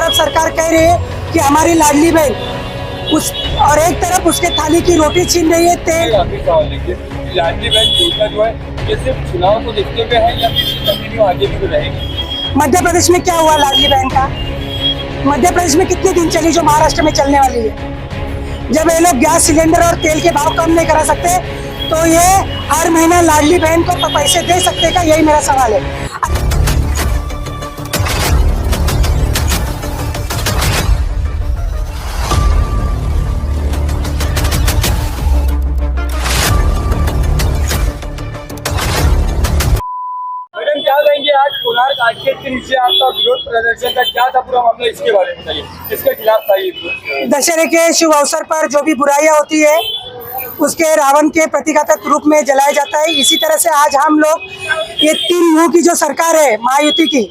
तरफ सरकार कह रही है कि हमारी लाडली बहन उस, और एक तरफ उसके थाली की रोटी छीन रही है, तेल। लाडली बहन योजना जो है ये सिर्फ चुनाव को देखते हुए है या फिर कंटिन्यू आगे भी तो रहेगी? मध्य प्रदेश में क्या हुआ लाडली बहन का? मध्य प्रदेश में कितने दिन चली जो महाराष्ट्र में चलने वाली है? जब ये लोग गैस सिलेंडर और तेल के भाव कम नहीं करा सकते तो ये हर महीना लाडली बहन को पैसे दे सकते का? यही मेरा सवाल है। मैडम क्या कहेंगे, आज कोणार्क आर्केड के नीचे आपका विरोध प्रदर्शन का क्या था पूरा मामला, इसके बारे में बताइए, किसके खिलाफ था ये? दशहरे के शुभ अवसर पर जो भी बुराइयां होती है उसके रावण के प्रतीकात्मक रूप में जलाया जाता है। इसी तरह से आज हम लोग ये 3 मुंह की जो सरकार है महायुति की,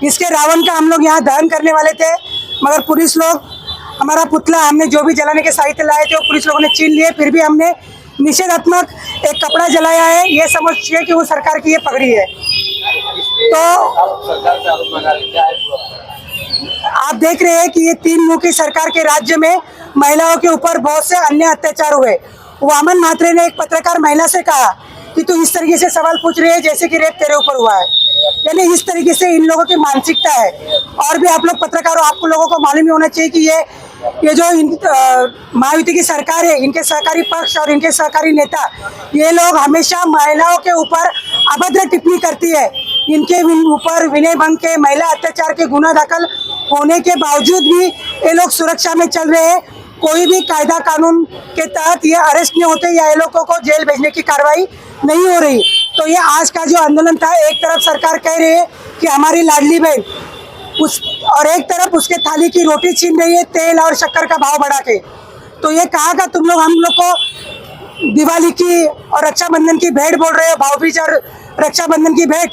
इसके रावण का हम लोग यहाँ दहन करने वाले थे, मगर पुलिस लोग हमारा पुतला, हमने जो भी जलाने के साहित्य लाए थे वो पुलिस लोगों ने छीन लिए। फिर भी हमने निषेधात्मक एक कपड़ा जलाया है, ये समझिए कि वो सरकार की ये पगड़ी है। तो आप देख रहे हैं कि ये 3 मुंह की सरकार के राज्य में महिलाओं के ऊपर बहुत से अन्य अत्याचार हुए। वामन म्हात्रे ने एक पत्रकार महिला से कहा कि तू इस तरीके से सवाल पूछ रही है जैसे कि रेप तेरे ऊपर हुआ है, यानी इस तरीके से इन लोगों की मानसिकता है। और भी आप लोग पत्रकारों, आपको लोगों को मालूम ही होना चाहिए कि ये जो महायुति की सरकार है, इनके सहकारी पक्ष और इनके सहकारी नेता, ये लोग हमेशा महिलाओं के ऊपर अभद्र टिप्पणी करती है। इनके ऊपर विनय भंग के, महिला अत्याचार के गुना दाखिल होने के बावजूद भी ये लोग सुरक्षा में चल रहे हैं। कोई भी कायदा कानून के तहत ये अरेस्ट नहीं होते या ये लोगों को जेल भेजने की कार्रवाई नहीं हो रही। तो ये आज का जो आंदोलन था, एक तरफ सरकार कह रही है कि हमारी लाडली बहन उस, और एक तरफ उसके थाली की रोटी छीन रही है, तेल और शक्कर का भाव बढ़ा के। तो ये कहा का तुम लोग हम लोग को दिवाली की और रक्षाबंधन की भेंट बोल रहे हो, भाईबीज और रक्षाबंधन की भेंट।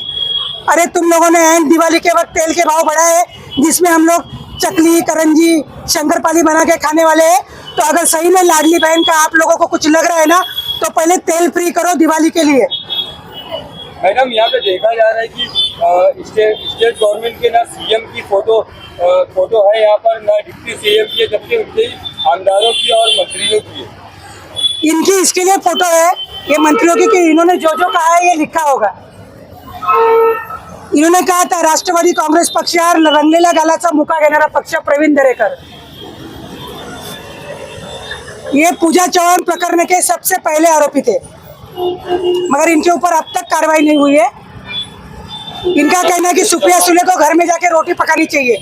अरे तुम लोगों ने एंड दिवाली के वक्त तेल के भाव बढ़ाए, जिसमें हम लोग चकली, करंजी, शंकरपाली बना के खाने वाले हैं। तो अगर सही में लाडली बहन का आप लोगों को कुछ लग रहा है ना, तो पहले तेल फ्री करो दिवाली के लिए। मैडम यहाँ पे देखा जा रहा है कि स्टेट गवर्नमेंट के ना सीएम की फोटो है यहाँ पर, ना डिप्टी सीएम की, जबकि उनके आमदारों की और मंत्रियों की है। इनकी इसके लिए फोटो है ये मंत्रियों की कि इन्होंने जो जो कहा है ये लिखा होगा। इन्होंने कहा था राष्ट्रवादी काँग्रेस पक्षावर रंगलेल्या गालाचा मुका घेणारा पक्ष प्रवीण दरेकर, ये पूजा चौहान प्रकरण के सबसे पहले आरोपी थे, मगर इनके ऊपर अब तक कार्रवाई नहीं हुई है। इनका कहना है कि सुप्रिया सुले को घर में जाके रोटी पकानी चाहिए,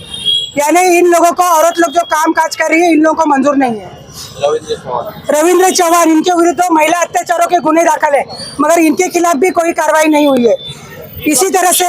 यानी इन लोगों को, औरत लोग जो काम काज कर रही है, इन लोगों को मंजूर नहीं है। रविंद्र चौहान, इनके विरुद्ध महिला अत्याचारों के गुने दाखिल है, मगर इनके खिलाफ भी कोई कार्रवाई नहीं हुई है। इसी तरह से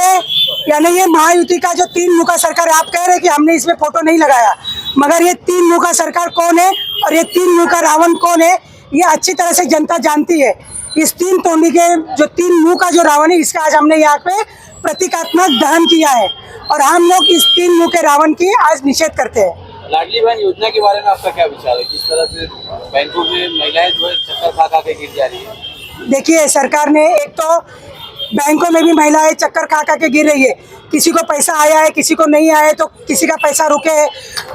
यानी ये महायुति का जो 3 मुखा सरकार है, आप कह रहे हैं कि हमने इसमें फोटो नहीं लगाया, मगर ये 3 मुखा सरकार कौन है और ये 3 मुखा रावण कौन है, ये अच्छी तरह से जनता जानती है। इस 3 तोंडी के जो 3 मुंह का जो रावण है, इसका आज हमने यहाँ पे प्रतीकात्मक दहन किया है और हम लोग इस 3 मुंह के रावण की आज निषेध करते हैं। लाडली बहन योजना के बारे में आपका क्या विचार है? किस तरह से बैंकों में महिलाएं जो है चक्कर खा के गिर जा रही है? देखिए, सरकार ने एक तो बैंकों में भी महिलाएं चक्कर खा के गिर रही है। किसी को पैसा आया है, किसी को नहीं आया है, तो किसी का पैसा रुके।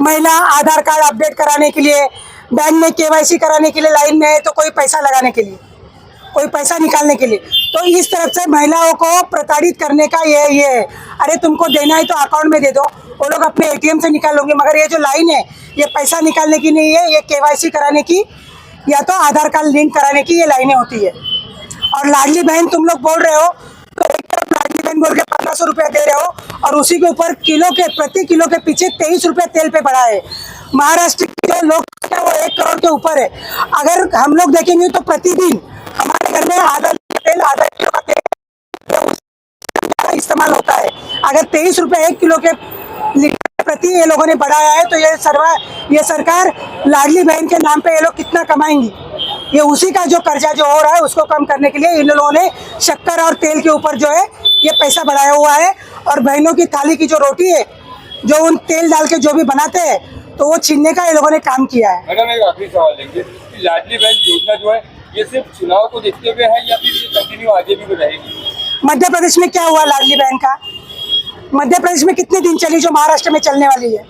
महिला आधार कार्ड अपडेट कराने के लिए, बैंक में केवाईसी कराने के लिए लाइन में है, तो कोई पैसा लगाने के लिए, कोई पैसा निकालने के लिए। तो इस तरफ से महिलाओं को प्रताड़ित करने का ये है। अरे तुमको देना है तो अकाउंट में दे दो, वो लोग अपने एटीएम से निकाल लोगे, मगर ये जो लाइन है ये पैसा निकालने की नहीं है, ये केवाईसी कराने की या तो आधार कार्ड लिंक कराने की ये लाइनें होती है। और लाडली बहन तुम लोग बोल रहे हो, तो एक तरफ लाडली बहन बोल के 1500 रुपया दे रहे हो और उसी के ऊपर प्रति किलो के पीछे 23 रुपये तेल पे बढ़ा है। महाराष्ट्र के जो लोग हैं वो 1 करोड़ के ऊपर है। अगर हम लोग देखेंगे तो प्रतिदिन हमारे घर में आधा किलो का तेल इस्तेमाल होता है। अगर 23 रुपये 1 किलो के प्रति ये लोगों ने बढ़ाया है, तो ये सरकार लाडली बहन के नाम पे ये लोग कितना कमाएंगी। ये उसी का जो कर्जा जो हो रहा है उसको कम करने के लिए इन लोगों ने शक्कर और तेल के ऊपर जो है ये पैसा बढ़ाया हुआ है। और बहनों की थाली की जो रोटी है, जो उन तेल डाल के जो भी बनाते हैं, तो वो छीनने का ये लोगों ने काम किया है। मैडम एक आखिरी सवाल लेंगे, लाडली बहन योजना जो है ये सिर्फ चुनाव को देखते हुए है या फिर ये कंटिन्यू आगे भी रहेगी? मध्य प्रदेश में क्या हुआ लाडली बहन का? मध्य प्रदेश में कितने दिन चली जो महाराष्ट्र में चलने वाली है?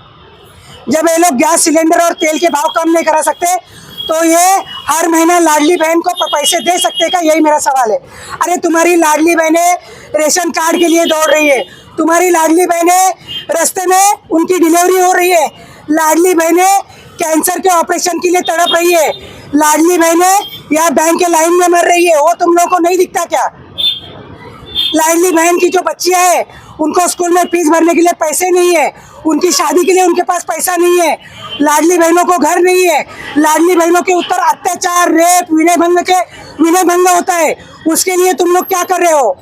जब ये लोग गैस सिलेंडर और तेल के भाव कम नहीं करा सकते तो ये हर महीना लाडली बहन को पैसे दे सकते का, यही मेरा सवाल है। अरे तुम्हारी लाडली बहनें रेशन कार्ड के लिए दौड़ रही है, तुम्हारी लाडली बहनें रास्ते में उनकी डिलीवरी हो रही है, लाडली बहनें कैंसर के ऑपरेशन के लिए तड़प रही है, लाडली बहनें यहाँ बैंक के लाइन में मर रही है, वो तुम लोगों को नहीं दिखता क्या? लाडली बहन की जो बच्चियां हैं उनको स्कूल में फीस भरने के लिए पैसे नहीं है, उनकी शादी के लिए उनके पास पैसा नहीं है, लाडली बहनों को घर नहीं है, लाडली बहनों के ऊपर अत्याचार, रेप, विनय भंग होता है, उसके लिए तुम लोग क्या कर रहे हो?